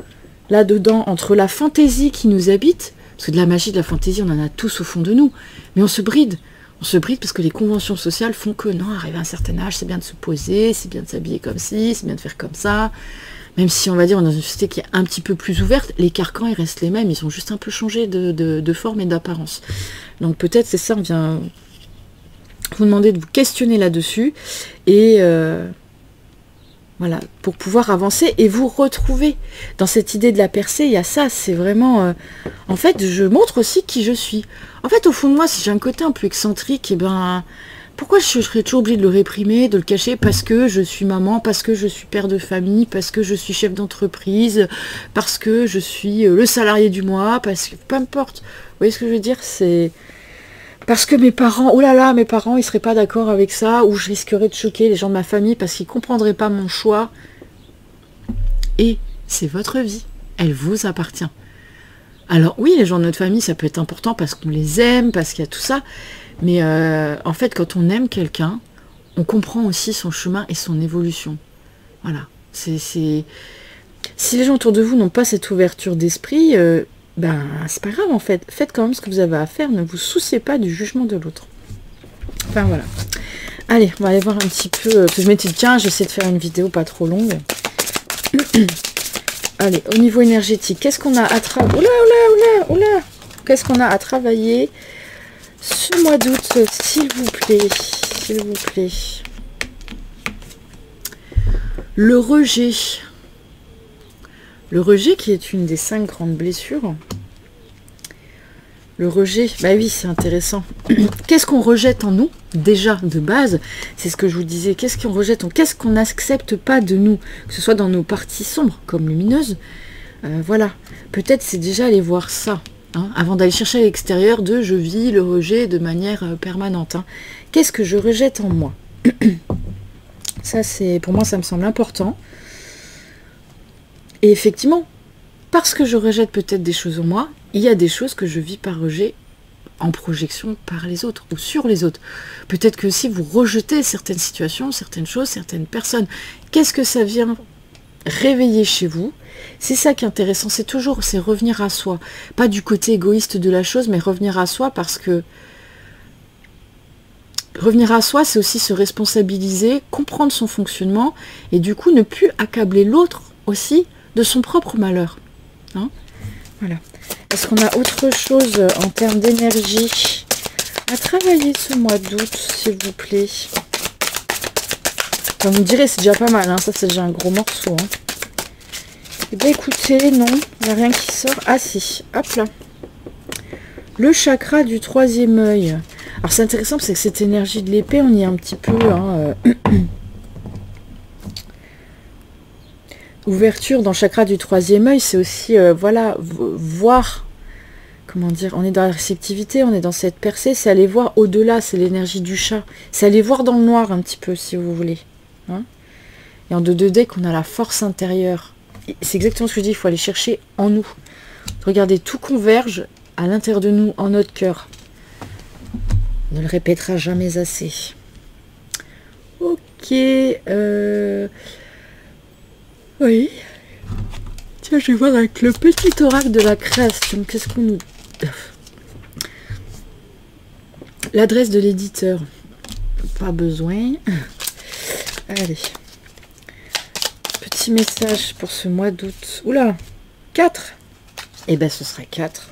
là-dedans entre la fantaisie qui nous habite, parce que de la magie, de la fantaisie, on en a tous au fond de nous, mais on se bride parce que les conventions sociales font que non, arrivé à un certain âge, c'est bien de se poser, c'est bien de s'habiller comme ci, c'est bien de faire comme ça, même si on va dire on est dans une société qui est un petit peu plus ouverte, les carcans ils restent les mêmes, ils ont juste un peu changé de forme et d'apparence. Donc peut-être c'est ça, on vient vous demander de vous questionner là-dessus et voilà, pour pouvoir avancer et vous retrouver dans cette idée de la percée. Il y a ça, c'est vraiment en fait je montre aussi qui je suis. En fait au fond de moi, si j'ai un côté un peu excentrique, et ben pourquoi je serais toujours obligée de le réprimer, de le cacher? Parce que je suis maman, parce que je suis père de famille, parce que je suis chef d'entreprise, parce que je suis le salarié du mois, parce que peu importe. Vous voyez ce que je veux dire? C'est parce que mes parents, oh là là, mes parents, ils seraient pas d'accord avec ça, ou je risquerais de choquer les gens de ma famille parce qu'ils comprendraient pas mon choix. Et c'est votre vie, elle vous appartient. Alors oui, les gens de notre famille, ça peut être important parce qu'on les aime, parce qu'il y a tout ça, mais en fait, quand on aime quelqu'un, on comprend aussi son chemin et son évolution. Voilà. Si les gens autour de vous n'ont pas cette ouverture d'esprit, ben, c'est pas grave en fait. Faites quand même ce que vous avez à faire. Ne vous souciez pas du jugement de l'autre. Enfin voilà. Allez, on va aller voir un petit peu. Je m'étais dit, tiens, j'essaie de faire une vidéo pas trop longue. Allez, au niveau énergétique, qu'est-ce qu'on a à travailler? Oula. Qu'est-ce qu'on a à travailler ce mois d'août, s'il vous plaît? S'il vous plaît. Le rejet. Le rejet qui est une des 5 grandes blessures. Le rejet, bah oui, c'est intéressant. Qu'est-ce qu'on rejette en nous, déjà, de base? C'est ce que je vous disais. Qu'est-ce qu'on rejette? Qu'est-ce qu'on n'accepte pas de nous? Que ce soit dans nos parties sombres, comme lumineuses. Voilà. Peut-être c'est déjà aller voir ça. Hein, avant d'aller chercher à l'extérieur de je vis le rejet de manière permanente. Hein. Qu'est-ce que je rejette en moi? Ça, c'est pour moi, ça me semble important. Et effectivement, parce que je rejette peut-être des choses en moi, il y a des choses que je vis par rejet en projection par les autres ou sur les autres. Peut-être que si vous rejetez certaines situations, certaines choses, certaines personnes, qu'est-ce que ça vient réveiller chez vous? C'est ça qui est intéressant, c'est revenir à soi. Pas du côté égoïste de la chose, mais revenir à soi, parce que revenir à soi, c'est aussi se responsabiliser, comprendre son fonctionnement, et du coup ne plus accabler l'autre aussi de son propre malheur. Hein, voilà. Est-ce qu'on a autre chose en termes d'énergie à travailler ce mois d'août, s'il vous plaît? Enfin, vous me direz, c'est déjà pas mal, hein, ça c'est déjà un gros morceau. Hein. Eh bien écoutez, non, il n'y a rien qui sort. Ah si, hop là. Le chakra du 3e œil. Alors c'est intéressant parce que cette énergie de l'épée, on y est un petit peu... Hein, ouverture dans le chakra du 3e œil, c'est aussi, voilà, voir, comment dire, on est dans la réceptivité, on est dans cette percée, c'est aller voir au-delà, c'est l'énergie du chat. C'est aller voir dans le noir un petit peu, si vous voulez. Hein, et en 2D, qu'on a la force intérieure. C'est exactement ce que je dis, il faut aller chercher en nous. Regardez, tout converge à l'intérieur de nous, en notre cœur. On ne le répétera jamais assez. Ok. Oui. Tiens, je vais voir avec le petit oracle de la création. Qu'est-ce qu'on nous... L'adresse de l'éditeur. Pas besoin. Allez. Petit message pour ce mois d'août. Oula, 4. Eh bien, ce sera 4.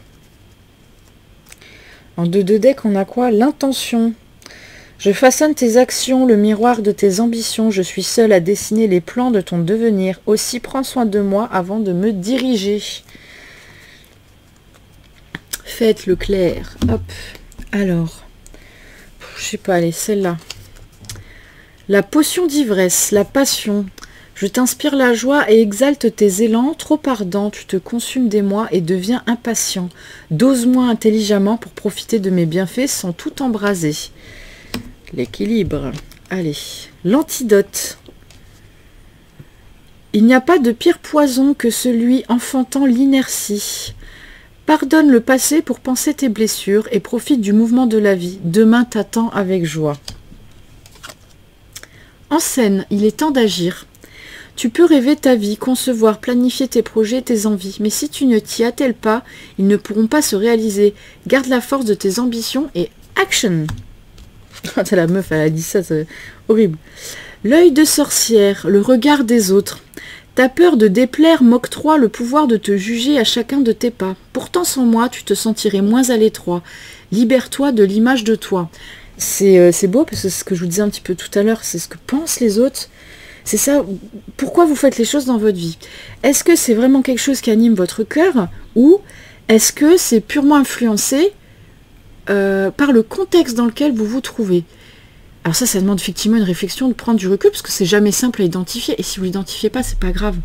En 2 deck, on a quoi? L'intention. Je façonne tes actions, le miroir de tes ambitions. Je suis seule à dessiner les plans de ton devenir. Aussi, prends soin de moi avant de me diriger. Faites le clair. Hop. Alors, je sais pas, allez, celle-là. La potion d'ivresse, la passion. Je t'inspire la joie et exalte tes élans. Trop ardent, tu te consumes d'émoi et deviens impatient. Dose-moi intelligemment pour profiter de mes bienfaits sans tout embraser. L'équilibre. Allez, l'antidote. Il n'y a pas de pire poison que celui enfantant l'inertie. Pardonne le passé pour penser tes blessures et profite du mouvement de la vie. Demain t'attend avec joie. En scène, il est temps d'agir. Tu peux rêver ta vie, concevoir, planifier tes projets, tes envies, mais si tu ne t'y attelles pas, ils ne pourront pas se réaliser. Garde la force de tes ambitions et action. La meuf, elle a dit ça, c'est horrible. L'œil de sorcière, le regard des autres. Ta peur de déplaire m'octroie le pouvoir de te juger à chacun de tes pas. Pourtant, sans moi, tu te sentirais moins à l'étroit. Libère-toi de l'image de toi. C'est beau, parce que c'est ce que je vous disais un petit peu tout à l'heure, c'est ce que pensent les autres. C'est ça, pourquoi vous faites les choses dans votre vie? Est-ce que c'est vraiment quelque chose qui anime votre cœur, ou est-ce que c'est purement influencé par le contexte dans lequel vous vous trouvez? Alors ça demande effectivement une réflexion, de prendre du recul, parce que c'est jamais simple à identifier, et si vous ne l'identifiez pas, c'est pas grave.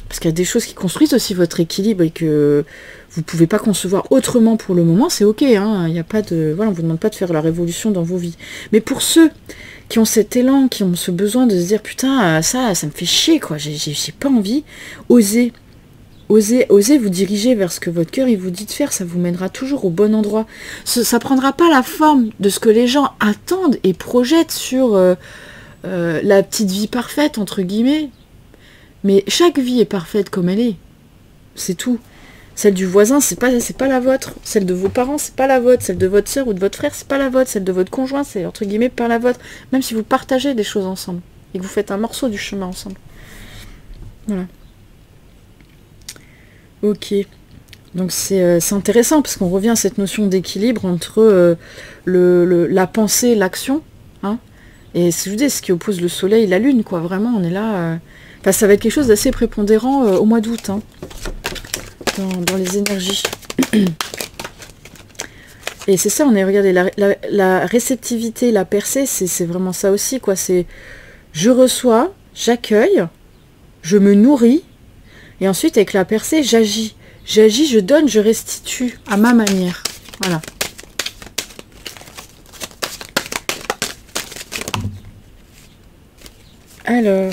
Parce qu'il y a des choses qui construisent aussi votre équilibre, et que vous ne pouvez pas concevoir autrement pour le moment, c'est ok, hein, il y a pas de... Voilà, on ne vous demande pas de faire la révolution dans vos vies. Mais pour ceux qui ont cet élan, qui ont ce besoin de se dire, putain, ça me fait chier, quoi, j'ai pas envie, osez vous diriger vers ce que votre cœur il vous dit de faire, ça vous mènera toujours au bon endroit. Ça prendra pas la forme de ce que les gens attendent et projettent sur la petite vie parfaite, entre guillemets. Mais chaque vie est parfaite comme elle est. C'est tout. Celle du voisin, c'est pas la vôtre. Celle de vos parents, c'est pas la vôtre. Celle de votre soeur ou de votre frère, c'est pas la vôtre. Celle de votre conjoint, c'est entre guillemets pas la vôtre. Même si vous partagez des choses ensemble et que vous faites un morceau du chemin ensemble. Voilà. Ok. Donc c'est intéressant parce qu'on revient à cette notion d'équilibre entre la pensée et l'action. Hein, et je vous dis, ce qui oppose le soleil et la lune, quoi. Vraiment, on est là... Enfin, ça va être quelque chose d'assez prépondérant au mois d'août, hein, dans les énergies. Et c'est ça, on est, regardez, la réceptivité, la percée, c'est vraiment ça aussi, quoi. C'est, je reçois, j'accueille, je me nourris, et ensuite, avec la percée, j'agis. J'agis, je donne, je restitue à ma manière. Voilà. Alors,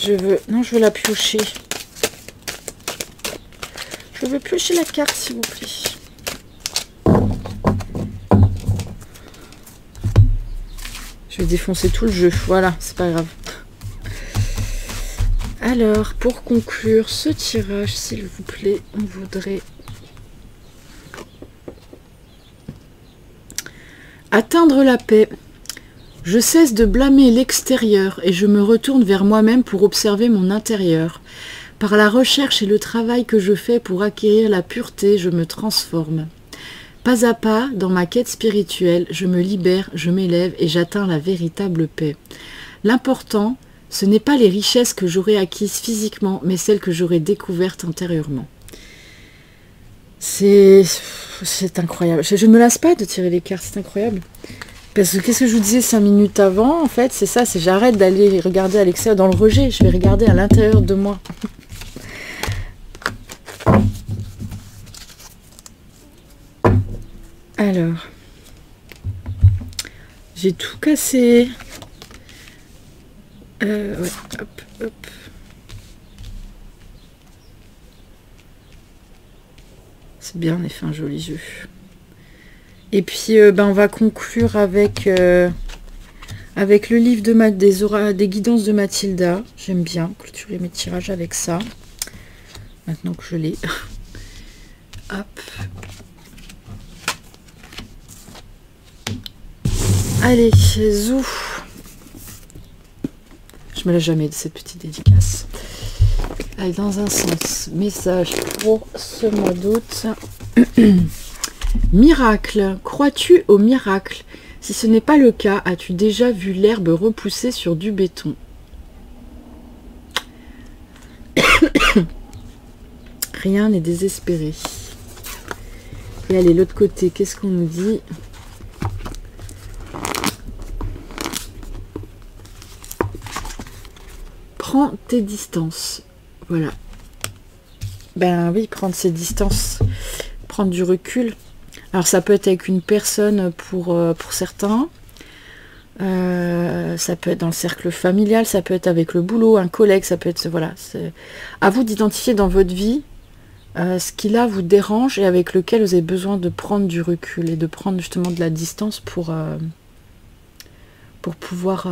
je veux la piocher. Je veux piocher la carte, s'il vous plaît. Je vais défoncer tout le jeu. Voilà, c'est pas grave. Alors, pour conclure ce tirage, s'il vous plaît, on voudrait atteindre la paix. Je cesse de blâmer l'extérieur et je me retourne vers moi-même pour observer mon intérieur. Par la recherche et le travail que je fais pour acquérir la pureté, je me transforme. Pas à pas, dans ma quête spirituelle, je me libère, je m'élève et j'atteins la véritable paix. L'important, ce n'est pas les richesses que j'aurai acquises physiquement, mais celles que j'aurai découvertes intérieurement. C'est incroyable. Je ne me lasse pas de tirer les cartes, c'est incroyable. Parce que qu'est-ce que je vous disais 5 minutes avant, en fait, c'est ça, c'est j'arrête d'aller regarder à l'extérieur dans le rejet, je vais regarder à l'intérieur de moi. Alors, j'ai tout cassé. Ouais, hop, hop. C'est bien, on a fait un joli jeu. Et puis, on va conclure avec le livre des guidances de Mathilda. J'aime bien clôturer mes tirages avec ça. Maintenant que je l'ai. Hop. Allez, zou. Je me lâche jamais de cette petite dédicace. Allez, dans un sens, message pour ce mois d'août. Miracle, crois-tu au miracle? Si ce n'est pas le cas, as-tu déjà vu l'herbe repousser sur du béton? Rien n'est désespéré. Et allez, l'autre côté, qu'est-ce qu'on nous dit? Prends tes distances. Voilà. Ben oui, prendre ses distances. Prendre du recul. Alors ça peut être avec une personne pour certains. Ça peut être dans le cercle familial, ça peut être avec le boulot, un collègue, ça peut être... Voilà. C'est à vous d'identifier dans votre vie ce qui là vous dérange et avec lequel vous avez besoin de prendre du recul et de prendre justement de la distance pour pouvoir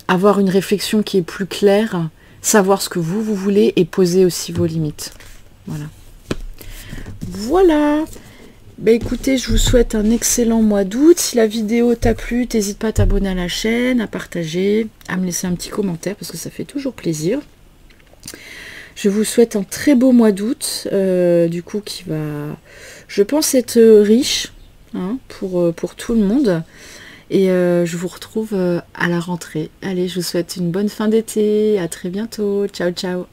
avoir une réflexion qui est plus claire, savoir ce que vous voulez et poser aussi vos limites. Voilà. Voilà. Ben écoutez, je vous souhaite un excellent mois d'août. Si la vidéo t'a plu, n'hésite pas à t'abonner à la chaîne, à partager, à me laisser un petit commentaire parce que ça fait toujours plaisir. Je vous souhaite un très beau mois d'août, du coup qui va, je pense, être riche hein, pour tout le monde. Et je vous retrouve à la rentrée. Allez, je vous souhaite une bonne fin d'été. À très bientôt. Ciao, ciao.